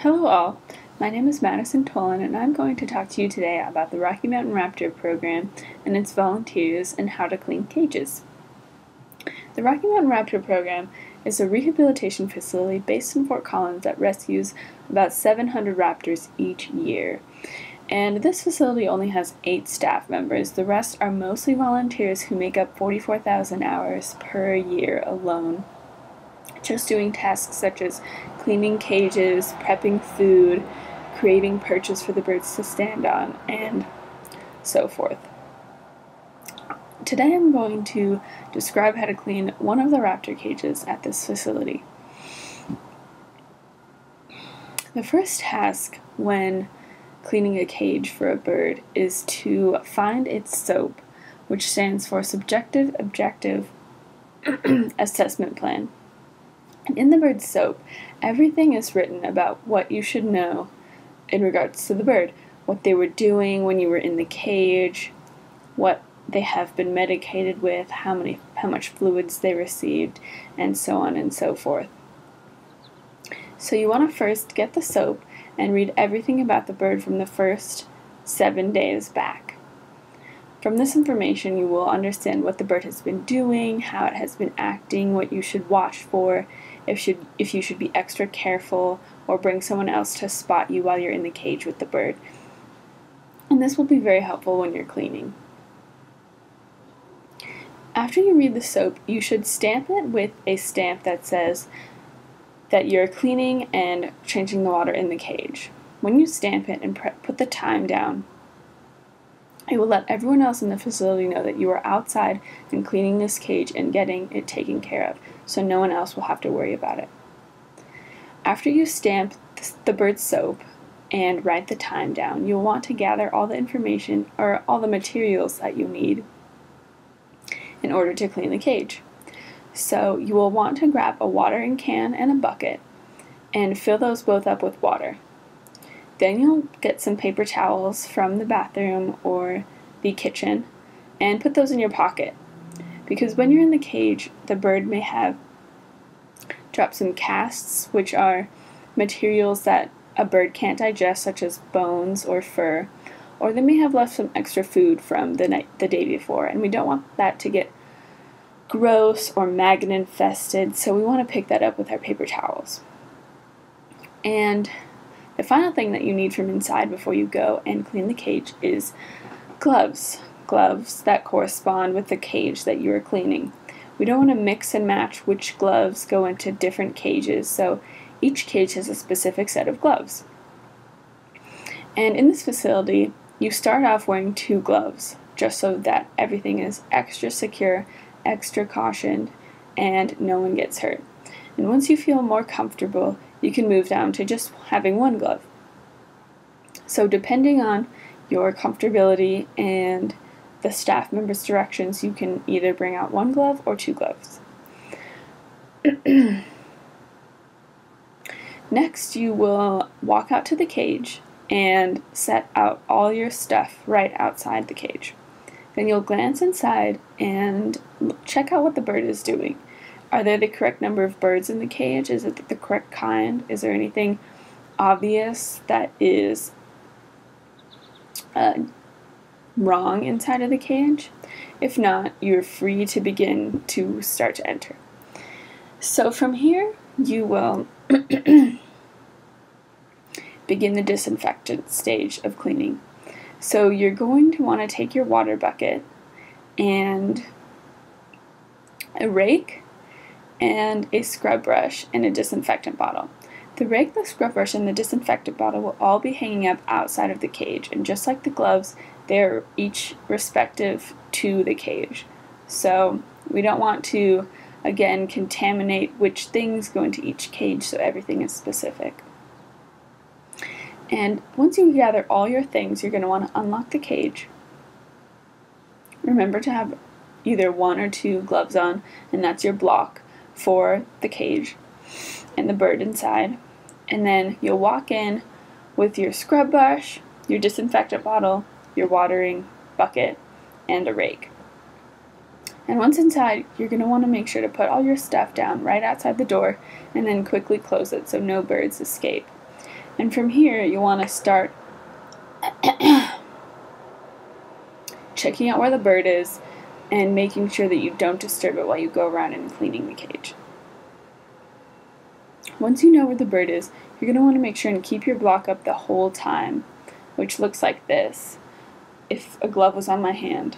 Hello all, my name is Madison Tolan and I'm going to talk to you today about the Rocky Mountain Raptor program and its volunteers and how to clean cages. The Rocky Mountain Raptor program is a rehabilitation facility based in Fort Collins that rescues about 700 raptors each year. And this facility only has 8 staff members. The rest are mostly volunteers who make up 44,000 hours per year alone, just doing tasks such as cleaning cages, prepping food, creating perches for the birds to stand on, and so forth. Today I'm going to describe how to clean one of the raptor cages at this facility. The first task when cleaning a cage for a bird is to find its SOAP, which stands for Subjective Objective Assessment Plan. And in the bird's SOAP, everything is written about what you should know in regards to the bird, what they were doing when you were in the cage, what they have been medicated with, how much fluids they received, and so on and so forth. So you want to first get the SOAP and read everything about the bird from the first 7 days back. From this information, you will understand what the bird has been doing, how it has been acting, what you should watch for, if you should be extra careful, or bring someone else to spot you while you're in the cage with the bird. And this will be very helpful when you're cleaning. After you read the SOAP, you should stamp it with a stamp that says that you're cleaning and changing the water in the cage. When you stamp it and put the time down, it will let everyone else in the facility know that you are outside and cleaning this cage and getting it taken care of, so no one else will have to worry about it. After you stamp the bird's SOAP and write the time down, you'll want to gather all the information or all the materials that you need in order to clean the cage. So you will want to grab a watering can and a bucket and fill those both up with water. Then you'll get some paper towels from the bathroom or the kitchen and put those in your pocket, because when you're in the cage, the bird may have dropped some casts, which are materials that a bird can't digest, such as bones or fur, or they may have left some extra food from the day before, and we don't want that to get gross or maggot infested, so we want to pick that up with our paper towels. And the final thing that you need from inside before you go and clean the cage is gloves. Gloves that correspond with the cage that you are cleaning. We don't want to mix and match which gloves go into different cages, so each cage has a specific set of gloves. And in this facility, you start off wearing 2 gloves, just so that everything is extra secure, extra cautioned, and no one gets hurt. And once you feel more comfortable, you can move down to just having 1 glove. So depending on your comfortability and the staff members' directions, you can either bring out 1 glove or 2 gloves. Next, you will walk out to the cage and set out all your stuff right outside the cage. Then you'll glance inside and check out what the bird is doing. Are there the correct number of birds in the cage? Is it the correct kind? Is there anything obvious that is wrong inside of the cage? If not, you're free to begin to start to enter. So from here, you will begin the disinfectant stage of cleaning. So you're going to want to take your water bucket and a rake and a scrub brush and a disinfectant bottle. The rake, the scrub brush, and the disinfectant bottle will all be hanging up outside of the cage, and just like the gloves, they're each respective to the cage. So we don't want to, again, contaminate which things go into each cage, so everything is specific. And once you gather all your things, you're going to want to unlock the cage. Remember to have either 1 or 2 gloves on, and that's your block for the cage and the bird inside. And then you'll walk in with your scrub brush, your disinfectant bottle, your watering bucket, and a rake. And once inside, you're going to want to make sure to put all your stuff down right outside the door and then quickly close it so no birds escape. And from here, you want to start checking out where the bird is and making sure that you don't disturb it while you go around and cleaning the cage. Once you know where the bird is, you're going to want to make sure and keep your block up the whole time, which looks like this if a glove was on my hand.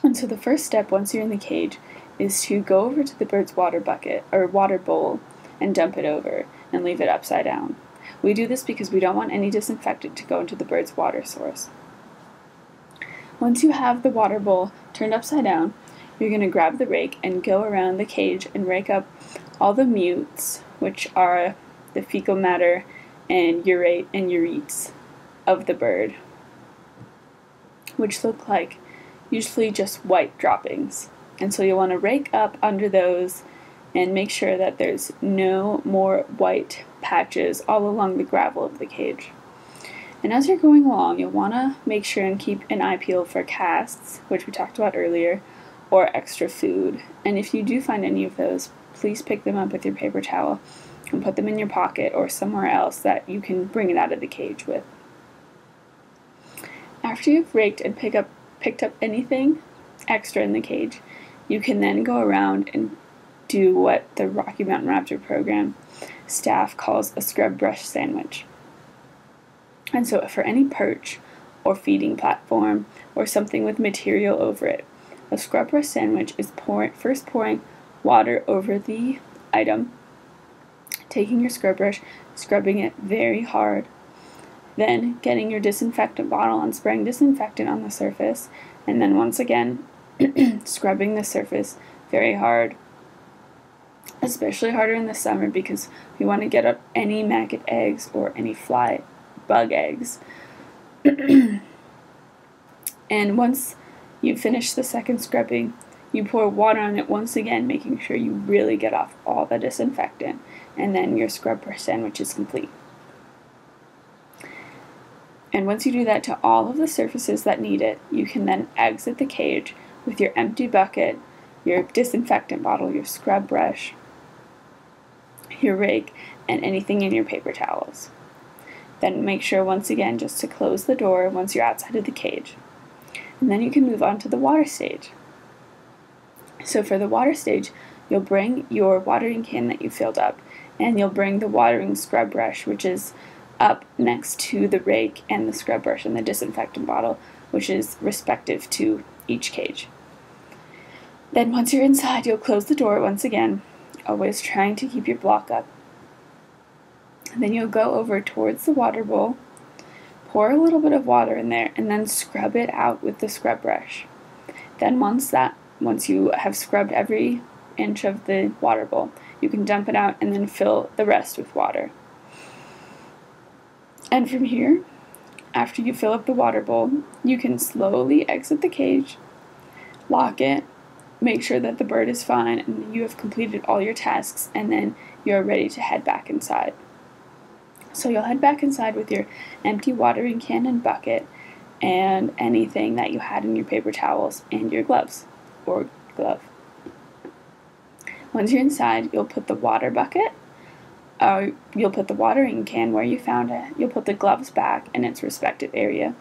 And so the first step once you're in the cage is to go over to the bird's water bucket or water bowl and dump it over and leave it upside down. We do this because we don't want any disinfectant to go into the bird's water source. Once you have the water bowl turned upside down, you're going to grab the rake and go around the cage and rake up all the mutes, which are the fecal matter and urate and uretes of the bird, which look like usually just white droppings. And so you'll want to rake up under those and make sure that there's no more white patches all along the gravel of the cage. And as you're going along, you'll want to make sure and keep an eye peeled for casts, which we talked about earlier, or extra food. And if you do find any of those, please pick them up with your paper towel and put them in your pocket or somewhere else that you can bring it out of the cage with. After you've raked and picked up anything extra in the cage, you can then go around and do what the Rocky Mountain Raptor program staff calls a scrub brush sandwich. And so for any perch or feeding platform or something with material over it, a scrub brush sandwich is first pouring water over the item, taking your scrub brush, scrubbing it very hard, then getting your disinfectant bottle and spraying disinfectant on the surface, and then once again scrubbing the surface very hard, especially harder in the summer because we want to get up any maggot eggs or any bug eggs. And once you finish the second scrubbing, you pour water on it once again, making sure you really get off all the disinfectant, and then your scrub brush sandwich is complete. And once you do that to all of the surfaces that need it, you can then exit the cage with your empty bucket, your disinfectant bottle, your scrub brush, your rake, and anything in your paper towels. Then make sure once again just to close the door once you're outside of the cage. And then you can move on to the water stage. So for the water stage, you'll bring your watering can that you filled up, and you'll bring the watering scrub brush, which is up next to the rake and the scrub brush and the disinfectant bottle, which is respective to each cage. Then once you're inside, you'll close the door once again, always trying to keep your block up. And then you'll go over towards the water bowl, pour a little bit of water in there, and then scrub it out with the scrub brush. Then once you have scrubbed every inch of the water bowl, you can dump it out and then fill the rest with water. And from here, after you fill up the water bowl, you can slowly exit the cage, lock it, make sure that the bird is fine, and you have completed all your tasks, and then you're ready to head back inside. So you'll head back inside with your empty watering can and bucket and anything that you had in your paper towels and your gloves or glove. Once you're inside, you'll put the water bucket, you'll put the watering can where you found it, you'll put the gloves back in its respective area,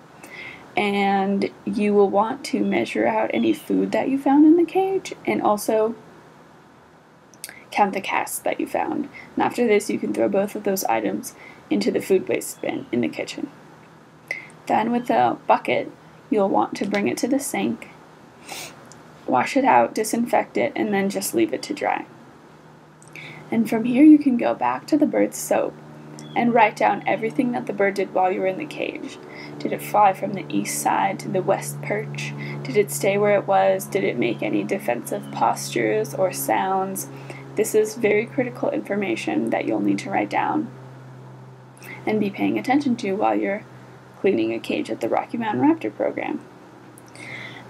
and you will want to measure out any food that you found in the cage and also count the casts that you found. And after this, you can throw both of those items into the food waste bin in the kitchen. Then with the bucket, you'll want to bring it to the sink, wash it out, disinfect it, and then just leave it to dry. And from here you can go back to the bird's soap and write down everything that the bird did while you were in the cage. Did it fly from the east side to the west perch? Did it stay where it was? Did it make any defensive postures or sounds? This is very critical information that you'll need to write down and be paying attention to while you're cleaning a cage at the Rocky Mountain Raptor program.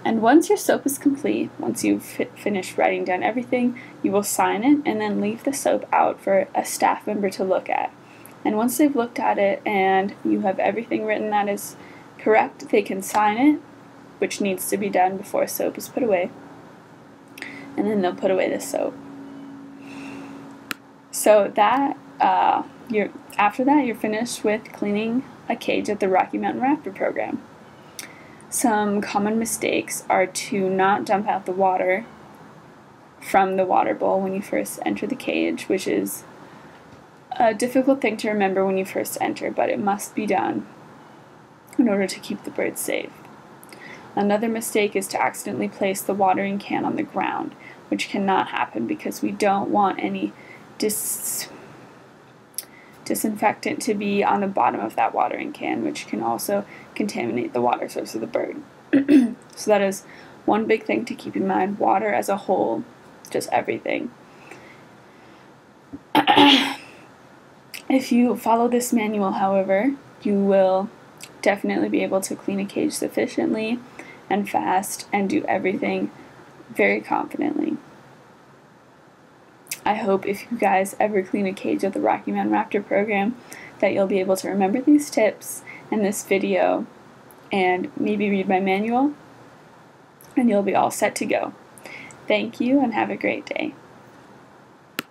And once your soap is complete, once you've finished writing down everything, you will sign it and then leave the soap out for a staff member to look at. And once they've looked at it and you have everything written that is correct, they can sign it, which needs to be done before soap is put away. And then they'll put away the soap. So that after that, you're finished with cleaning a cage at the Rocky Mountain Raptor program. Some common mistakes are to not dump out the water from the water bowl when you first enter the cage, which is a difficult thing to remember when you first enter, but it must be done in order to keep the birds safe. Another mistake is to accidentally place the watering can on the ground, which cannot happen because we don't want any disinfectant to be on the bottom of that watering can, which can also contaminate the water source of the bird. So that is one big thing to keep in mind. Water as a whole, just everything. If you follow this manual, however, you will definitely be able to clean a cage sufficiently and fast and do everything very confidently. I hope if you guys ever clean a cage at the Rocky Mountain Raptor program that you'll be able to remember these tips and this video and maybe read my manual, and you'll be all set to go. Thank you and have a great day.